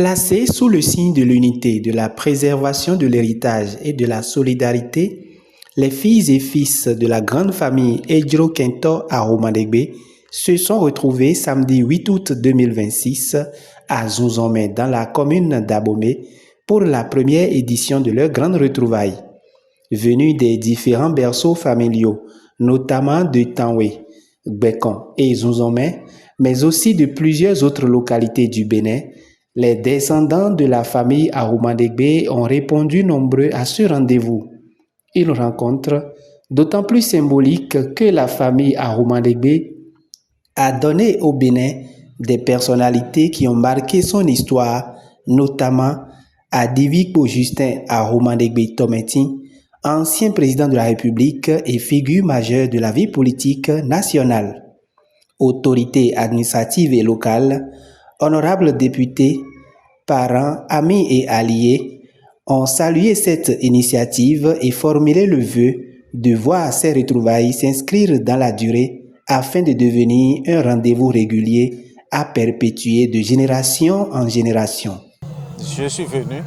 Placés sous le signe de l'unité, de la préservation de l'héritage et de la solidarité, les filles et fils de la grande famille Ejiro Kento à Romanegbe se sont retrouvés samedi 8 août 2026 à Zunzomé dans la commune d'Abomey pour la première édition de leur grande retrouvaille. Venus des différents berceaux familiaux, notamment de Tanwe, Gbekon et Zunzomé, mais aussi de plusieurs autres localités du Bénin, les descendants de la famille Arumandegbe ont répondu nombreux à ce rendez-vous. Une rencontre d'autant plus symbolique que la famille Arumandegbe a donné au Bénin des personnalités qui ont marqué son histoire, notamment Adiviko Justin Arumandegbe Tometi, ancien président de la République et figure majeure de la vie politique nationale. Autorités administratives et locales, honorables députés, parents, amis et alliés ont salué cette initiative et formulé le vœu de voir ces retrouvailles s'inscrire dans la durée afin de devenir un rendez-vous régulier à perpétuer de génération en génération. Je suis venu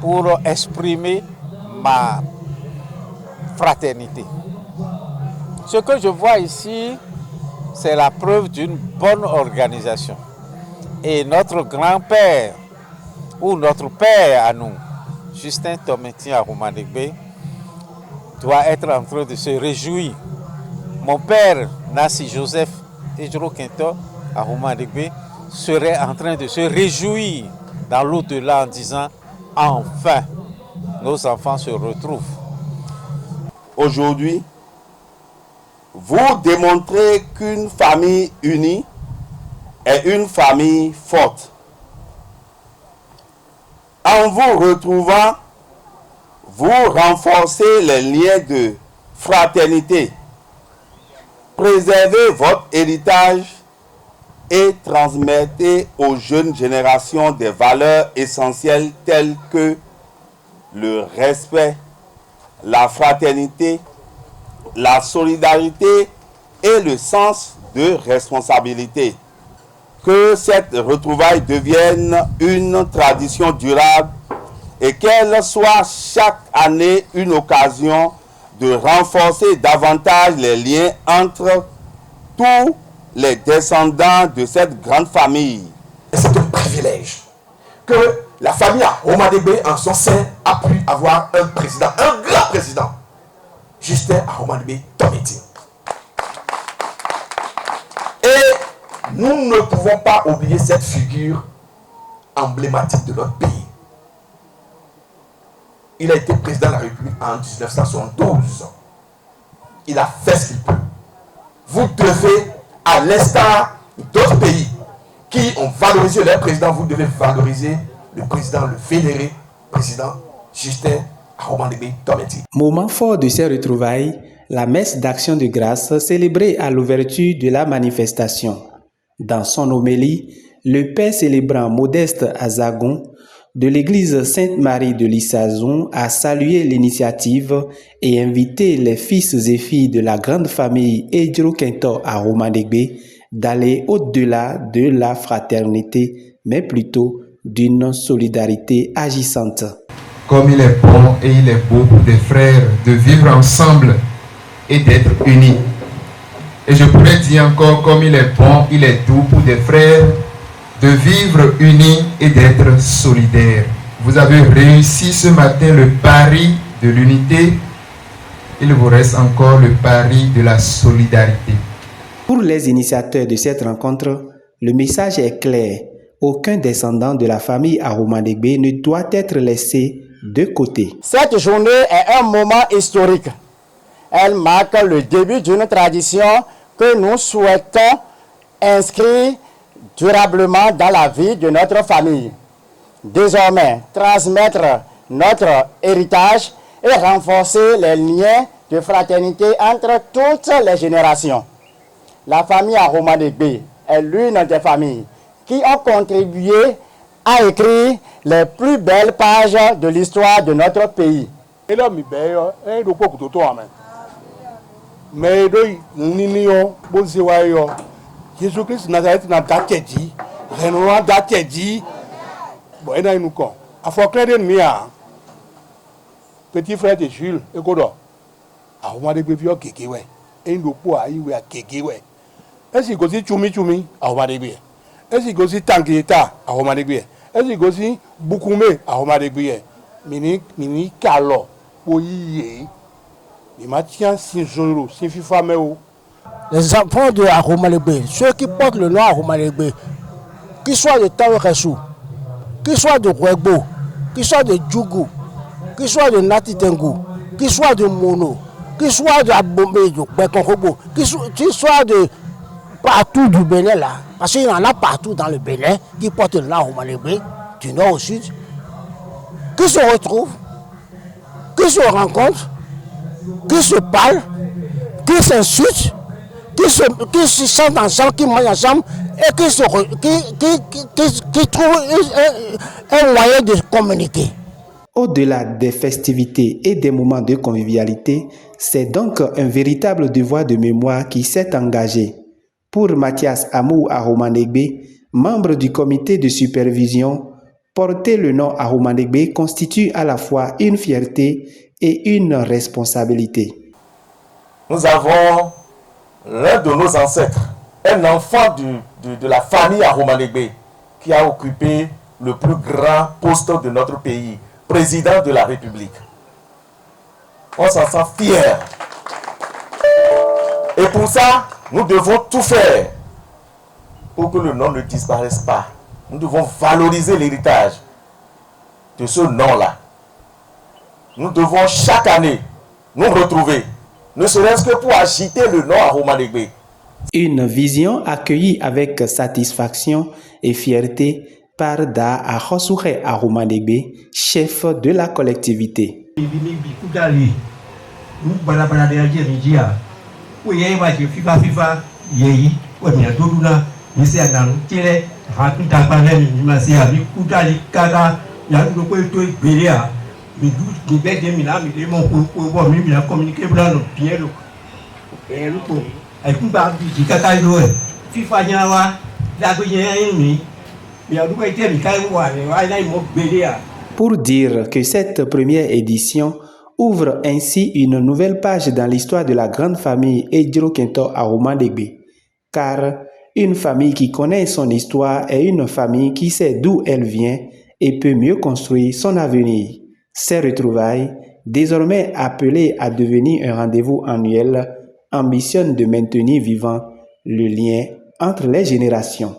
pour exprimer ma fraternité. Ce que je vois ici, c'est la preuve d'une bonne organisation. Et notre grand-père, ou notre père à nous, Justin Tometi Arumandegbe, doit être en train de se réjouir. Mon père, Nassi Joseph Ejiro Kento Arumandegbe, serait en train de se réjouir dans l'au-delà en disant « Enfin, nos enfants se retrouvent ». Aujourd'hui, vous démontrez qu'une famille unie est une famille forte. En vous retrouvant, vous renforcez les liens de fraternité, préservez votre héritage et transmettez aux jeunes générations des valeurs essentielles telles que le respect, la fraternité, la solidarité et le sens de responsabilité. Que cette retrouvaille devienne une tradition durable et qu'elle soit chaque année une occasion de renforcer davantage les liens entre tous les descendants de cette grande famille. C'est un privilège que la famille Arumandegbe en son sein a pu avoir un président, un grand président, Justin Arumandegbe Tometi. Et nous ne pouvons pas oublier cette figure emblématique de notre pays. Il a été président de la République en 1972. Il a fait ce qu'il peut. Vous devez, à l'instar d'autres pays qui ont valorisé leur président, vous devez valoriser le président, le fédéré président Justin Arumandegbe Tometi. Moment fort de ces retrouvailles, la messe d'action de grâce célébrée à l'ouverture de la manifestation. Dans son homélie, le père célébrant Modeste Azagon de l'église Sainte-Marie de Lissazon a salué l'initiative et invité les fils et filles de la grande famille Ejiro Kento Arumandegbe d'aller au-delà de la fraternité, mais plutôt d'une solidarité agissante. Comme il est bon et il est beau pour des frères de vivre ensemble et d'être unis. Et je pourrais dire encore, comme il est bon, il est doux pour des frères de vivre unis et d'être solidaires. Vous avez réussi ce matin le pari de l'unité. Il vous reste encore le pari de la solidarité. Pour les initiateurs de cette rencontre, le message est clair. Aucun descendant de la famille Arumandegbe ne doit être laissé de côté. Cette journée est un moment historique. Elle marque le début d'une tradition que nous souhaitons inscrire durablement dans la vie de notre famille. Désormais, transmettre notre héritage et renforcer les liens de fraternité entre toutes les générations. La famille Arumandegbe est l'une des familles qui ont contribué à écrire les plus belles pages de l'histoire de notre pays. Bon, et là, nous con. À Fokler de Mia, petit frère de Jules, et Godo. À Roma de Bébio, Kékéwe. Et nous, pour aller à Kékéwe. Est-ce que c'est Chumi, à Roma de Bé? Est-ce que c'est Tangueta, à Roma de Bé? Est-ce que c'est Boukoumé, à Roma de Bé? Mini Kalo, Oye. Il m'a tient 6 jours, 6 femmes. Les enfants de Aromalégbé, ceux qui portent le nom Aromalégbé, qu'ils soient de Taweresou, qu'ils soient de Rouegbo, qu'ils soient de Djougou, qu'ils soient de Natitengu, qu'ils soient de Mono, qu'ils soient de Abomé, de Bekonrobo, qu'ils soient de partout du Bénin là, parce qu'il y en a partout dans le Bénin qui portent le nom Aromalégbé, du nord au sud, qui se retrouvent, qui se rencontrent, qui se parlent, qui s'insultent, qui se sentent ensemble, qui mangent ensemble et qui trouvent un moyen de communiquer. Au-delà des festivités et des moments de convivialité, c'est donc un véritable devoir de mémoire qui s'est engagé. Pour Mathias Amou Aromanégbé, membre du comité de supervision, porter le nom Aromanégbé constitue à la fois une fierté et une responsabilité. Nous avons l'un de nos ancêtres, un enfant de la famille Aromanégbé, qui a occupé le plus grand poste de notre pays, président de la République. On s'en sent fiers. Et pour ça, nous devons tout faire pour que le nom ne disparaisse pas. Nous devons valoriser l'héritage de ce nom-là. Nous devons chaque année nous retrouver, ne serait-ce que pour agiter le nom Aromanégbé. Une vision accueillie avec satisfaction et fierté par Da Akhosoukhe Aromanégbé, chef de la collectivité. Pour dire que cette première édition ouvre ainsi une nouvelle page dans l'histoire de la grande famille Ejiro Kento Aromanégbé, car une famille qui connaît son histoire est une famille qui sait d'où elle vient et peut mieux construire son avenir. Ces retrouvailles, désormais appelées à devenir un rendez-vous annuel, ambitionnent de maintenir vivant le lien entre les générations.